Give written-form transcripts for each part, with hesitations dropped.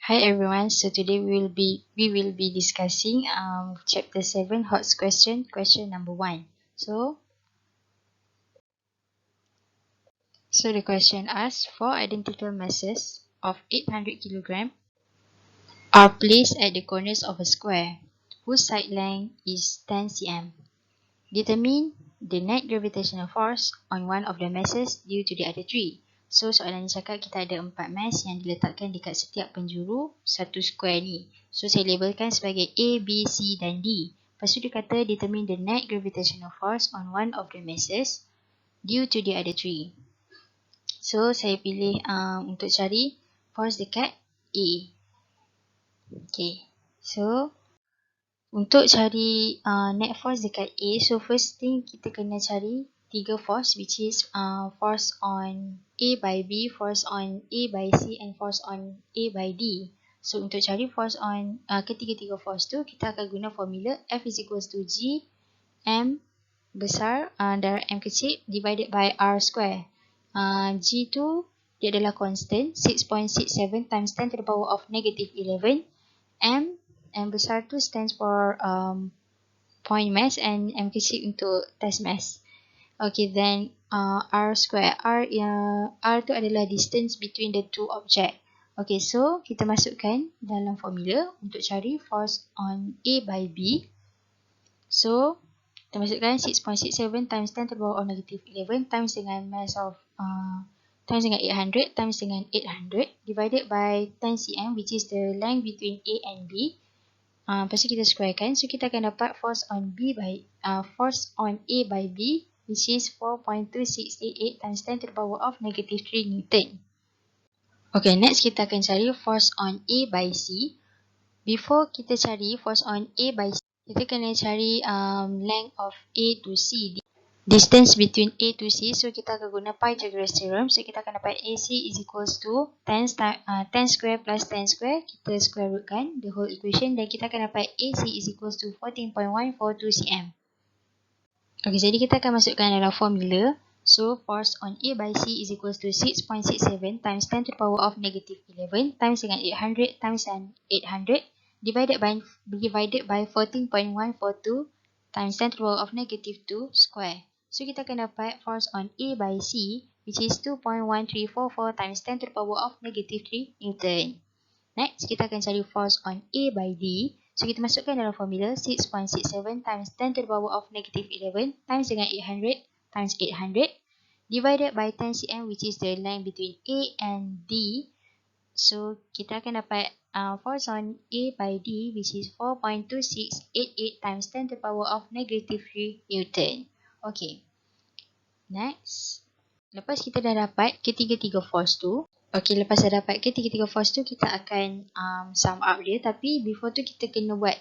Hi everyone. So today we will be discussing chapter 7 HOTS question number 1. So the question asks, four identical masses of 800 kg are placed at the corners of a square whose side length is 10 cm. Determine the net gravitational force on one of the masses due to the other three. So soalan ni cakap kita ada 4 mass yang diletakkan dekat setiap penjuru satu square ni. So saya labelkan sebagai A, B, C dan D. Lepas tu dia kata determine the net gravitational force on one of the masses due to the other three. So saya pilih untuk cari force dekat A. Okay. So untuk cari net force dekat A, so first thing kita kena cari 3 force, which is force on A by B, force on A by C and force on A by D. So untuk cari force on ketiga-tiga force tu, kita akan guna formula F is equals to G M besar darab M kecil divided by R square. G tu dia adalah constant 6.67 times 10 to the power of negative 11. M besar tu stands for point mass and M kecil untuk test mass. Okay, then R square. R tu adalah distance between the two object. Okay, so kita masukkan dalam formula untuk cari force on A by B. So kita masukkan 6.67 times 10 to the power of negative 11 times dengan mass of times dengan 800 times dengan 800 divided by 10 cm, which is the length between A and B. Lepas tu kita squarekan, so kita akan dapat force on A by B, which is 4.2688 times 10 to the power of negative 3 Newton. Okay, next kita akan cari force on A by C. Before kita cari force on A by C, kita kena cari length of A to C, distance between A to C. So kita akan guna Pythagoras theorem. So kita akan dapat AC is equals to 10 square plus 10 square. Kita square rootkan the whole equation dan kita akan dapat AC is equals to 14.142 cm. Okay, jadi kita akan masukkan dalam formula. So force on A by C is equals to 6.67 times 10 to the power of negative 11 times dengan 800 times dengan 800 divided by 14.142 times 10 to the power of negative 2 square. So kita akan dapat force on A by C, which is 2.1344 times 10 to the power of negative 3 Newton. Next, kita akan cari force on A by D. So kita masukkan dalam formula 6.67 times 10 to the power of negative 11 times dengan 800 times 800 divided by 10 cm, which is the length between A and D. So kita akan dapat force on A by D, which is 4.2688 times 10 to the power of negative 3 Newton. Okay. Next. Lepas kita dah dapat ketiga-tiga force tu. Okay, lepas dah dapat ketiga-tiga force tu, kita akan sum up dia. Tapi before tu kita kena buat,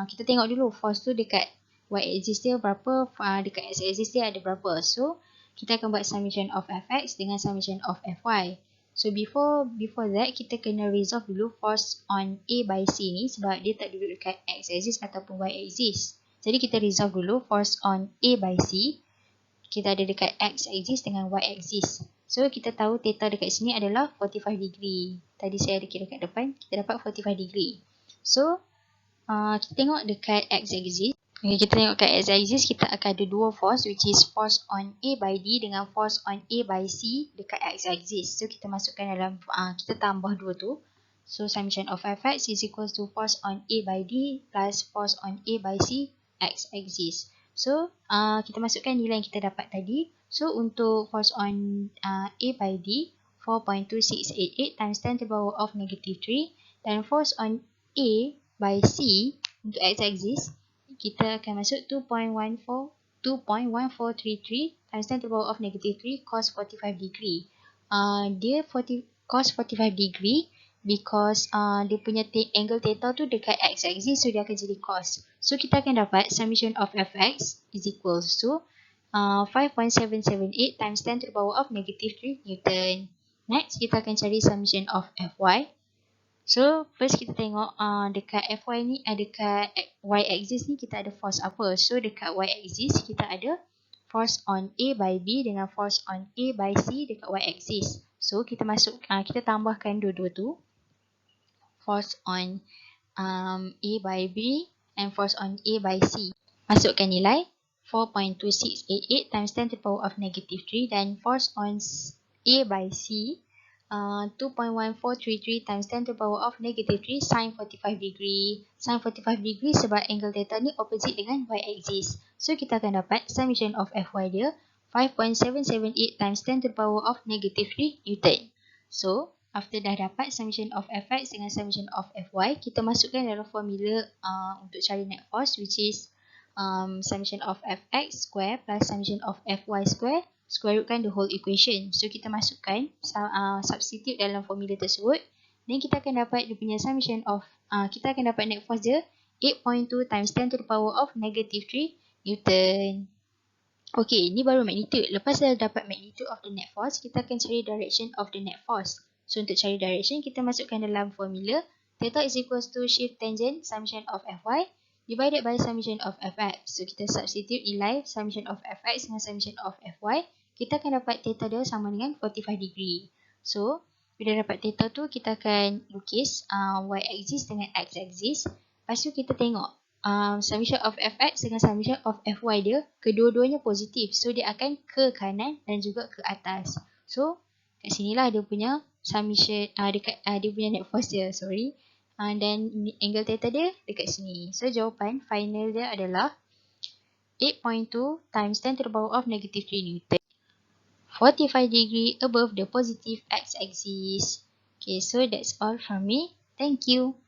kita tengok dulu force tu dekat y-axis dia berapa, dekat x-axis dia ada berapa. So, kita akan buat summation of fx dengan summation of fy. So, before that, kita kena resolve dulu force on A by C ni sebab dia tak duduk dekat x-axis ataupun y-axis. Jadi, kita resolve dulu force on A by C. Kita ada dekat x-axis dengan y-axis. So, kita tahu theta dekat sini adalah 45 degree. Tadi saya ada kira kat depan, kita dapat 45 degree. So, kita tengok dekat x-axis. Okay, kita tengok kat x-axis, kita akan ada dua force, which is force on A by D dengan force on A by C dekat x-axis. So, kita masukkan dalam, kita tambah dua tu. So, summation of fx is equals to force on A by D plus force on A by C x-axis. So, kita masukkan nilai yang kita dapat tadi. So, untuk force on A by D, 4.2688 times 10 to the power of negative 3. Dan force on A by C, untuk x-axis, kita akan masuk 2.1433 times 10 to the power of negative 3 cos 45 degree. Dia cos 45 degree because dia punya angle theta tu dekat x-axis, so dia akan jadi cos. So kita akan dapat summation of fx is equals to 5.778 times 10 to the power of negative 3 Newton. Next, kita akan cari summation of fy. So, first kita tengok dekat fy ni, dekat y-axis ni kita ada force apa. So, dekat y-axis kita ada force on A by B dengan force on A by C dekat y-axis. So, kita tambahkan dua-dua tu. force on A by B and force on A by C. Masukkan nilai 4.2688 times 10 to the power of negative 3 dan force on A by C 2.1433 times 10 to the power of negative 3 sin 45 degree. Sin 45 degree sebab angle theta ni opposite dengan y-axis. So kita akan dapat summation of Fy dia 5.778 times 10 to the power of negative 3 Newton. So after dah dapat summation of Fx dengan summation of Fy, kita masukkan dalam formula untuk cari net force, which is summation of Fx square plus summation of Fy square rootkan the whole equation. So kita masukkan, substitute dalam formula tersebut, dan kita akan dapat dia punya summation of, kita akan dapat net force dia 8.2 times 10 to the power of negative 3 Newton. Okay, ni baru magnitude. Lepas dah dapat magnitude of the net force, kita akan cari direction of the net force. So untuk cari direction, kita masukkan dalam formula theta is equals to shift tangent summation of Fy divided by summation of Fx. So kita substitute nilai summation of Fx dengan summation of Fy, kita akan dapat theta dia sama dengan 45 degree. So bila dapat theta tu, kita akan lukis y-axis dengan x-axis. Lepas tu kita tengok summation of Fx dengan summation of Fy dia, kedua-duanya positif. So dia akan ke kanan dan juga ke atas. So kat sinilah dia punya summation, dia punya net force dia, sorry. Dan angle theta dia dekat sini. So jawapan final dia adalah 8.2 times 10 to the power of negative 3 Newton, 45 degree above the positive x-axis. Okay, so that's all from me. Thank you.